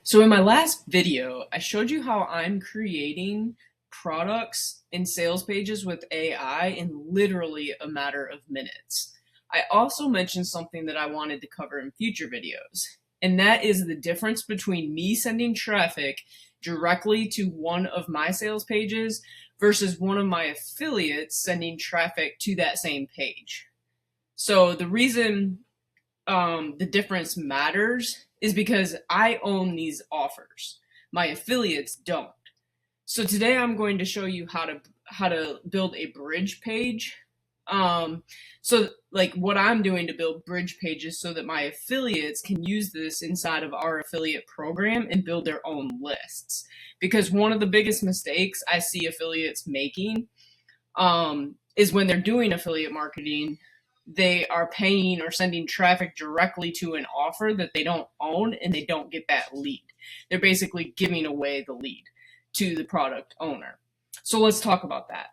So in my last video, I showed you how I'm creating products and sales pages with AI in literally a matter of minutes. I also mentioned something that I wanted to cover in future videos, and that is the difference between me sending traffic directly to one of my sales pages versus one of my affiliates sending traffic to that same page. So the reason the difference matters is because I own these offers. My affiliates don't. So today I'm going to show you how to build a bridge page. So like what I'm doing to build bridge pages so that my affiliates can use this inside of our affiliate program and build their own lists. Because one of the biggest mistakes I see affiliates making is when they're doing affiliate marketing, they are paying or sending traffic directly to an offer that they don't own and they don't get that lead. They're basically giving away the lead to the product owner. So let's talk about that.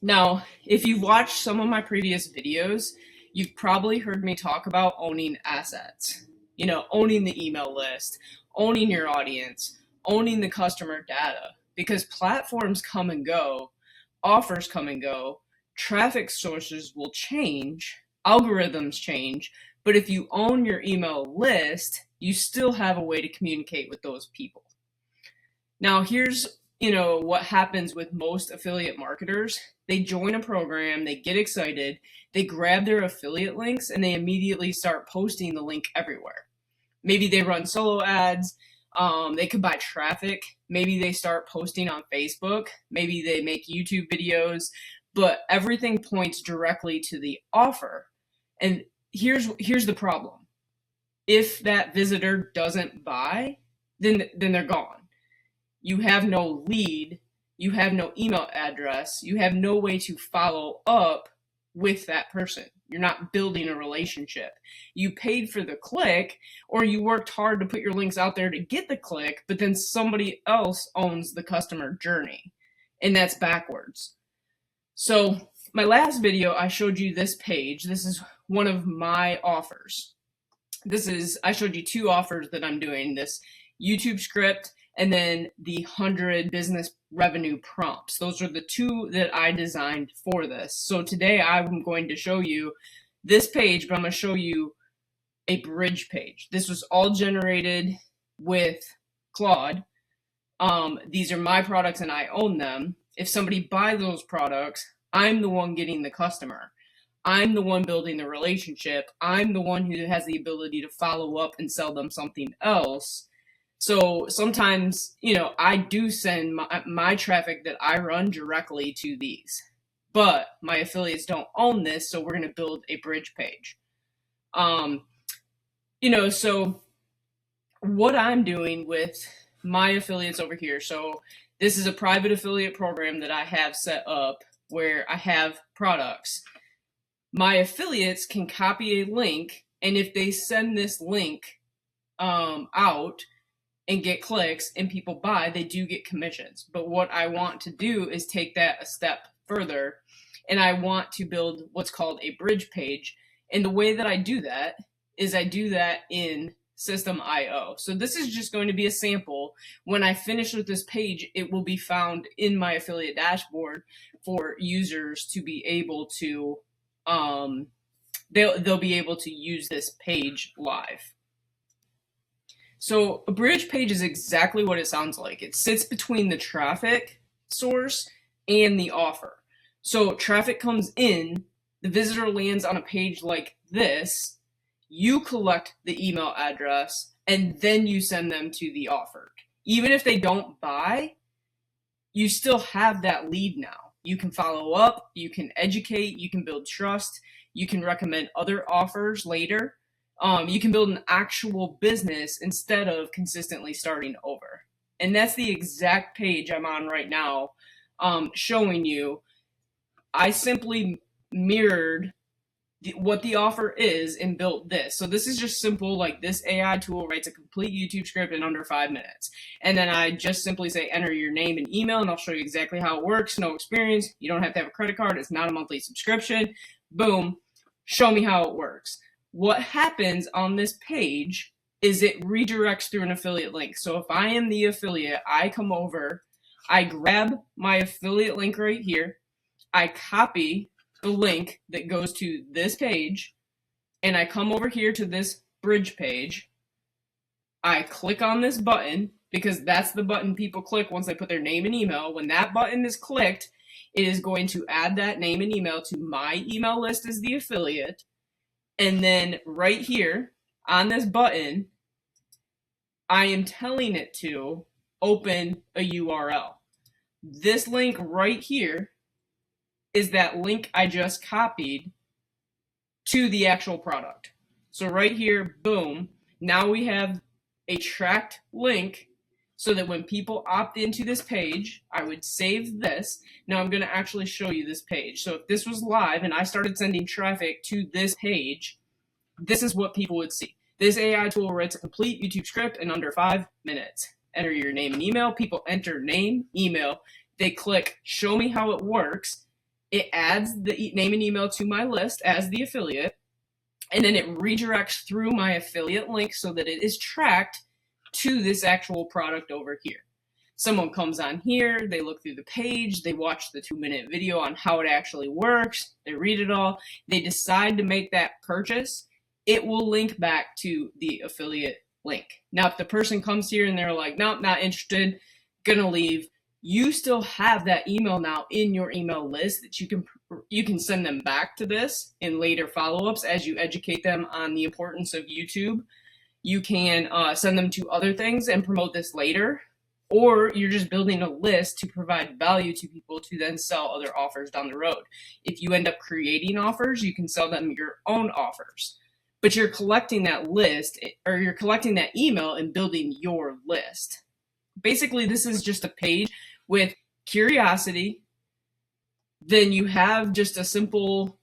Now, if you've watched some of my previous videos, you've probably heard me talk about owning assets. You know, owning the email list, owning your audience, owning the customer data, because platforms come and go, offers come and go, traffic sources will change, algorithms change, but if you own your email list, you still have a way to communicate with those people. Now, here's what happens with most affiliate marketers. They join a program, they get excited, they grab their affiliate links, and they immediately start posting the link everywhere. Maybe they run solo ads, they could buy traffic, maybe they start posting on Facebook, maybe they make YouTube videos, but everything points directly to the offer. And here's the problem. If that visitor doesn't buy, then they're gone. You have no lead, you have no email address, you have no way to follow up with that person. You're not building a relationship. You paid for the click, or you worked hard to put your links out there to get the click, but then somebody else owns the customer journey, and that's backwards. So my last video, I showed you this page. This is one of my offers. I showed you two offers that I'm doing, this YouTube script and then the 100 business revenue prompts. Those are the two that I designed for this. So today I'm going to show you this page, but I'm going to show you a bridge page. This was all generated with Claude. These are my products and I own them. If somebody buys those products, I'm the one getting the customer. I'm the one building the relationship. I'm the one who has the ability to follow up and sell them something else. So sometimes, I do send my traffic that I run directly to these, but my affiliates don't own this, so we're going to build a bridge page. So what I'm doing with my affiliates over here, so this is a private affiliate program that I have set up where I have products. My affiliates can copy a link, and if they send this link out and get clicks and people buy, they do get commissions. But what I want to do is take that a step further, and I want to build what's called a bridge page. And the way that I do that is I do that in System.io. So this is just going to be a sample. When I finish with this page, it will be found in my affiliate dashboard for users to be able to they'll be able to use this page live. So a bridge page is exactly what it sounds like. It sits between the traffic source and the offer. So traffic comes in, the visitor lands on a page like this, you collect the email address, and then you send them to the offer. Even if they don't buy, you still have that lead now. You can follow up, you can educate, you can build trust, you can recommend other offers later. You can build an actual business instead of consistently starting over. And that's the exact page I'm on right now, showing you. I simply mirrored what the offer is and built this. So this is just simple, like this AI tool writes a complete YouTube script in under 5 minutes. And then I just simply say, enter your name and email, and I'll show you exactly how it works. No experience. You don't have to have a credit card. It's not a monthly subscription. Boom. Show me how it works. What happens on this page is it redirects through an affiliate link. So if I am the affiliate, I come over, I grab my affiliate link right here, I copy the link that goes to this page, and I come over here to this bridge page. I click on this button because that's the button people click once they put their name and email. When that button is clicked, it is going to add that name and email to my email list as the affiliate. And then right here on this button, I am telling it to open a URL. This link right here is that link I just copied to the actual product. So right here, boom, now we have a tracked link so that when people opt into this page, I would save this. Now I'm going to actually show you this page. So if this was live and I started sending traffic to this page, this is what people would see. This AI tool writes a complete YouTube script in under 5 minutes. Enter your name and email. People enter name, email. They click show me how it works. It adds the name and email to my list as the affiliate. And then it redirects through my affiliate link so that it is tracked to this actual product over here. Someone comes on here, they look through the page, they watch the 2-minute video on how it actually works, they read it all, they decide to make that purchase, it will link back to the affiliate link. Now, if the person comes here and they're like, nope, not interested, gonna leave, you still have that email now in your email list that you can send them back to this in later follow-ups as you educate them on the importance of YouTube. You can send them to other things and promote this later, or you're just building a list to provide value to people to then sell other offers down the road. If you end up creating offers, you can sell them your own offers, but you're collecting that list, or you're collecting that email and building your list. Basically, this is just a page with curiosity. Then you have just a simple,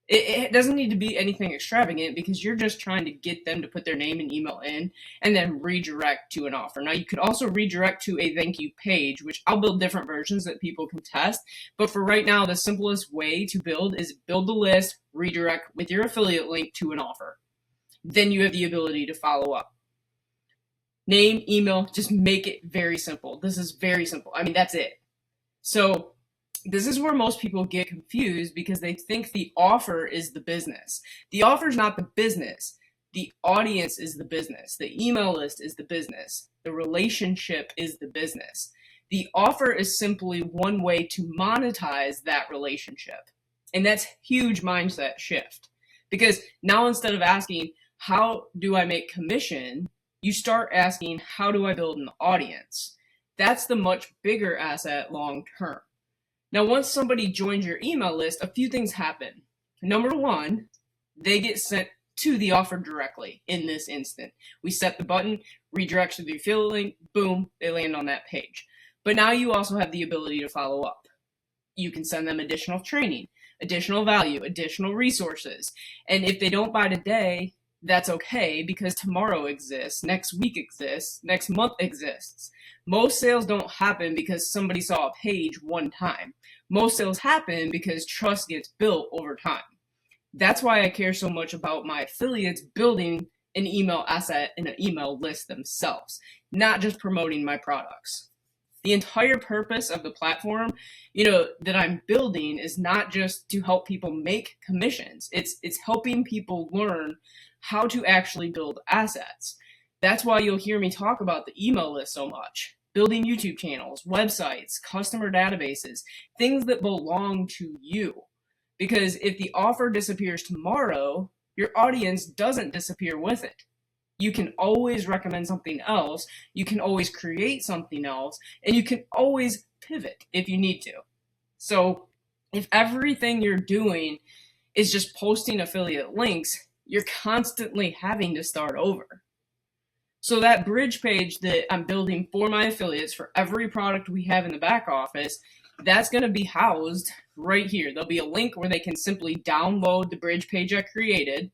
it doesn't need to be anything extravagant because you're just trying to get them to put their name and email in and then redirect to an offer. Now, you could also redirect to a thank you page, which I'll build different versions that people can test. But for right now, the simplest way to build is build the list, redirect with your affiliate link to an offer. Then you have the ability to follow up. Name, email, just make it very simple. This is very simple. I mean, that's it. So this is where most people get confused because they think the offer is the business. The offer is not the business. The audience is the business. The email list is the business. The relationship is the business. The offer is simply one way to monetize that relationship. And that's huge mindset shift. Because now instead of asking, how do I make commission? You start asking, how do I build an audience? That's the much bigger asset long term. Now, once somebody joins your email list, a few things happen. Number one, they get sent to the offer directly in this instant. We set the button, redirect to the affiliate link, boom, they land on that page. But now you also have the ability to follow up. You can send them additional training, additional value, additional resources. And if they don't buy today, that's okay because tomorrow exists, next week exists, next month exists. Most sales don't happen because somebody saw a page one time. Most sales happen because trust gets built over time. That's why I care so much about my affiliates building an email asset and an email list themselves, not just promoting my products. The entire purpose of the platform, that I'm building is not just to help people make commissions. It's helping people learn how to actually build assets. That's why you'll hear me talk about the email list so much. Building YouTube channels, websites, customer databases, things that belong to you. Because if the offer disappears tomorrow, your audience doesn't disappear with it. You can always recommend something else, you can always create something else, and you can always pivot if you need to. So if everything you're doing is just posting affiliate links, you're constantly having to start over. So that bridge page that I'm building for my affiliates for every product we have in the back office, that's going to be housed right here. There'll be a link where they can simply download the bridge page I created.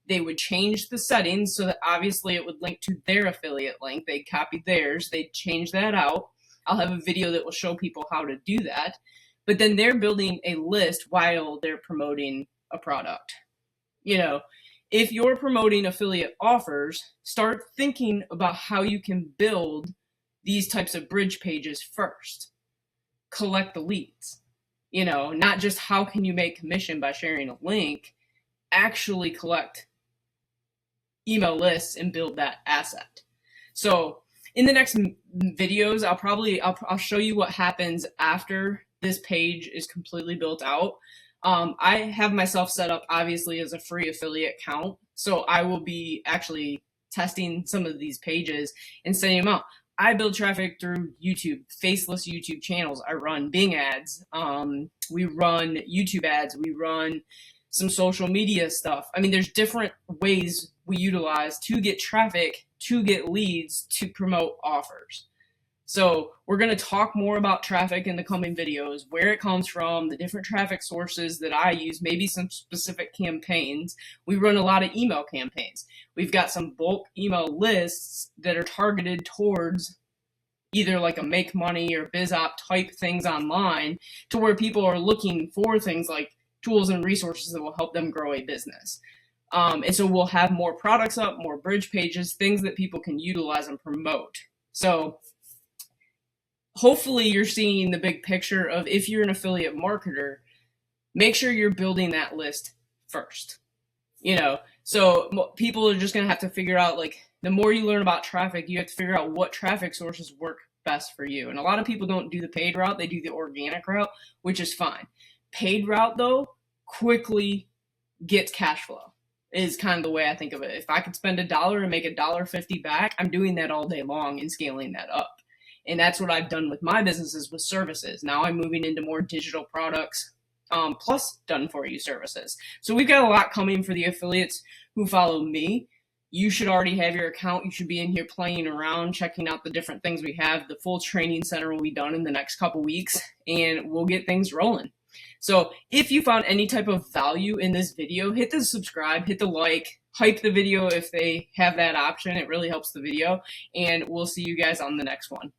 They would change the settings so that obviously it would link to their affiliate link. They'd copy theirs. They'd change that out. I'll have a video that will show people how to do that. But then they're building a list while they're promoting a product. if you're promoting affiliate offers, start thinking about how you can build these types of bridge pages first. Collect the leads, not just how can you make commission by sharing a link, actually collect email lists and build that asset. So in the next videos, I'll show you what happens after this page is completely built out. I have myself set up obviously as a free affiliate account. So I will be actually testing some of these pages and sending them out. I build traffic through YouTube, faceless YouTube channels. I run Bing ads. We run YouTube ads. We run some social media stuff. I mean, there's different ways we utilize to get traffic, to get leads, to promote offers. So we're going to talk more about traffic in the coming videos, where it comes from, the different traffic sources that I use, maybe some specific campaigns. We run a lot of email campaigns. We've got some bulk email lists that are targeted towards either like a make money or biz op type things online, to where people are looking for things like tools and resources that will help them grow a business. And so we'll have more products up, more bridge pages, things that people can utilize and promote. So hopefully you're seeing the big picture of, if you're an affiliate marketer, make sure you're building that list first. So people are just going to have to figure out, like, the more you learn about traffic, you have to figure out what traffic sources work best for you. And a lot of people don't do the paid route, they do the organic route, which is fine. Paid route, though, quickly gets cash flow, is kind of the way I think of it. If I could spend $1 and make $1.50 back, I'm doing that all day long and scaling that up. And that's what I've done with my businesses with services. Now I'm moving into more digital products, plus done for you services. So we've got a lot coming for the affiliates who follow me. You should already have your account. You should be in here playing around, checking out the different things we have. The full training center will be done in the next couple weeks, and we'll get things rolling. So if you found any type of value in this video, hit the subscribe, hit the like, hype the video if they have that option. It really helps the video, and we'll see you guys on the next one.